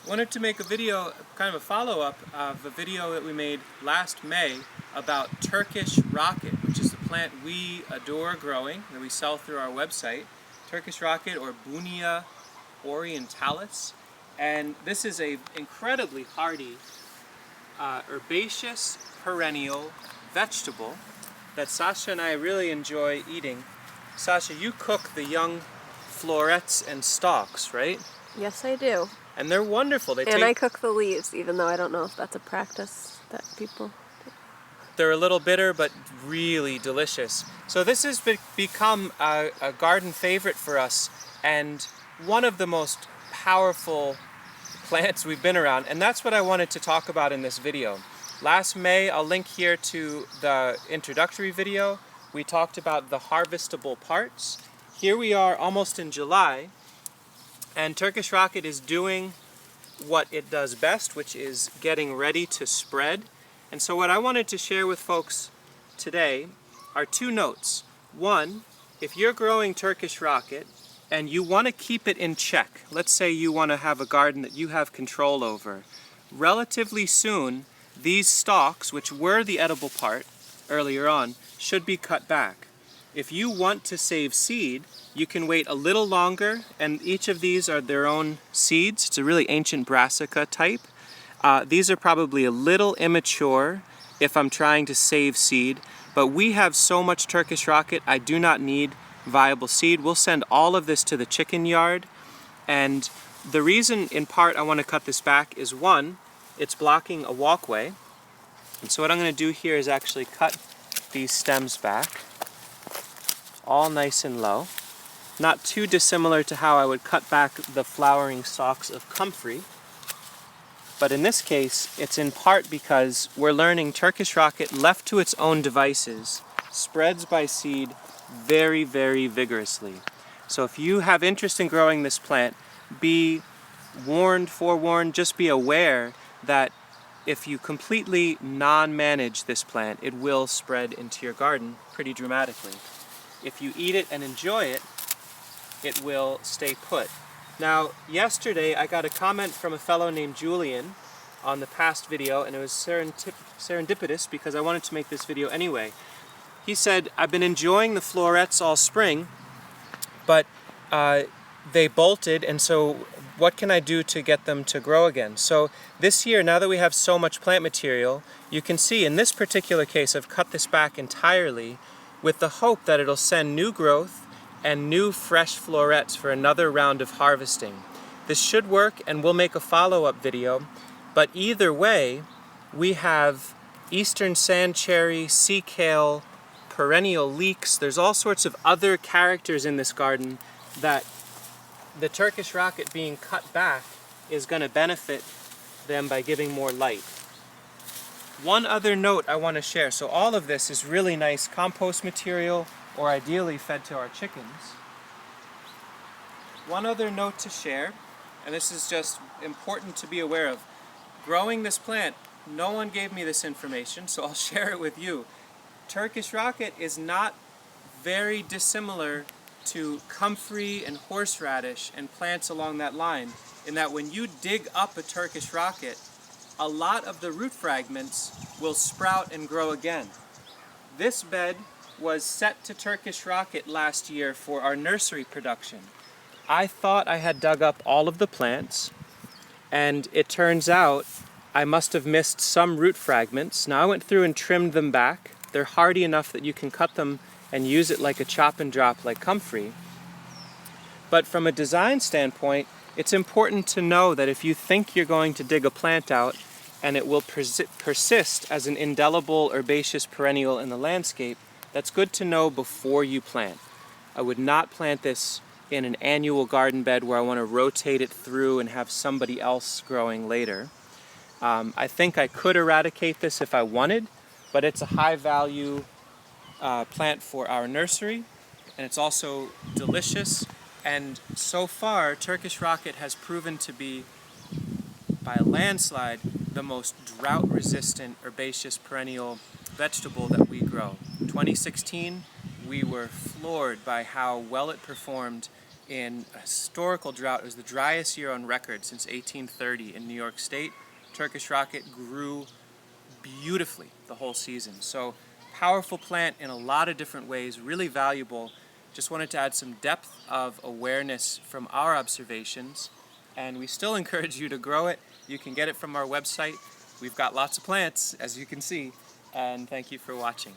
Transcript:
Wanted to make a video, kind of a follow-up of a video that we made last May about Turkish Rocket, which is a plant we adore growing, that we sell through our website. Turkish Rocket, or Bunia orientalis. And this is an incredibly hardy, herbaceous, perennial vegetable that Sasha and I really enjoy eating. Sasha, you cook the young florets and stalks, right? Yes, I do. And they're wonderful. I cook the leaves, even though I don't know if that's a practice that people do. They're a little bitter, but really delicious. So this has become a garden favorite for us, and one of the most powerful plants we've been around. And that's what I wanted to talk about in this video. Last May, I'll link here to the introductory video. We talked about the harvestable parts. Here we are almost in July. And Turkish Rocket is doing what it does best, which is getting ready to spread. And so what I wanted to share with folks today are two notes. One, if you're growing Turkish Rocket and you want to keep it in check, let's say you want to have a garden that you have control over, relatively soon these stalks, which were the edible part earlier on, should be cut back. If you want to save seed, you can wait a little longer, and each of these are their own seeds. It's a really ancient brassica type. These are probably a little immature if I'm trying to save seed, but we have so much Turkish Rocket, I do not need viable seed. We'll send all of this to the chicken yard, and the reason in part I want to cut this back is, one, it's blocking a walkway, and so what I'm going to do here is actually cut these stems back, all nice and low. Not too dissimilar to how I would cut back the flowering stalks of comfrey. But in this case, it's in part because we're learning Turkish Rocket, left to its own devices, spreads by seed very, very vigorously. So if you have interest in growing this plant, be forewarned, just be aware that if you completely non-manage this plant, it will spread into your garden pretty dramatically. If you eat it and enjoy it, it will stay put. Now, yesterday I got a comment from a fellow named Julian on the past video, and it was serendipitous because I wanted to make this video anyway. He said, I've been enjoying the florets all spring, but they bolted, and so what can I do to get them to grow again? So this year, now that we have so much plant material, you can see in this particular case I've cut this back entirely with the hope that it'll send new growth and new fresh florets for another round of harvesting. This should work, and we'll make a follow-up video, but either way, we have eastern sand cherry, sea kale, perennial leeks. There's all sorts of other characters in this garden that the Turkish Rocket being cut back is going to benefit them by giving more light. One other note I want to share. So all of this is really nice compost material, or ideally fed to our chickens. One other note to share, and this is just important to be aware of. Growing this plant, no one gave me this information, so I'll share it with you. Turkish Rocket is not very dissimilar to comfrey and horseradish and plants along that line, in that when you dig up a Turkish Rocket, a lot of the root fragments will sprout and grow again. This bed was set to Turkish Rocket last year for our nursery production. I thought I had dug up all of the plants, and it turns out I must have missed some root fragments. Now I went through and trimmed them back. They're hardy enough that you can cut them and use it like a chop and drop like comfrey. But from a design standpoint, it's important to know that if you think you're going to dig a plant out and it will persist as an indelible herbaceous perennial in the landscape, that's good to know before you plant. I would not plant this in an annual garden bed where I want to rotate it through and have somebody else growing later. I think I could eradicate this if I wanted, but it's a high value plant for our nursery, and it's also delicious. And so far, Turkish Rocket has proven to be, by a landslide, the most drought-resistant herbaceous perennial vegetable that we grow. 2016, we were floored by how well it performed in a historical drought. It was the driest year on record since 1830 in New York State. Turkish Rocket grew beautifully the whole season. So powerful plant in a lot of different ways, really valuable. Just wanted to add some depth of awareness from our observations, and we still encourage you to grow it. You can get it from our website. We've got lots of plants, as you can see, and thank you for watching.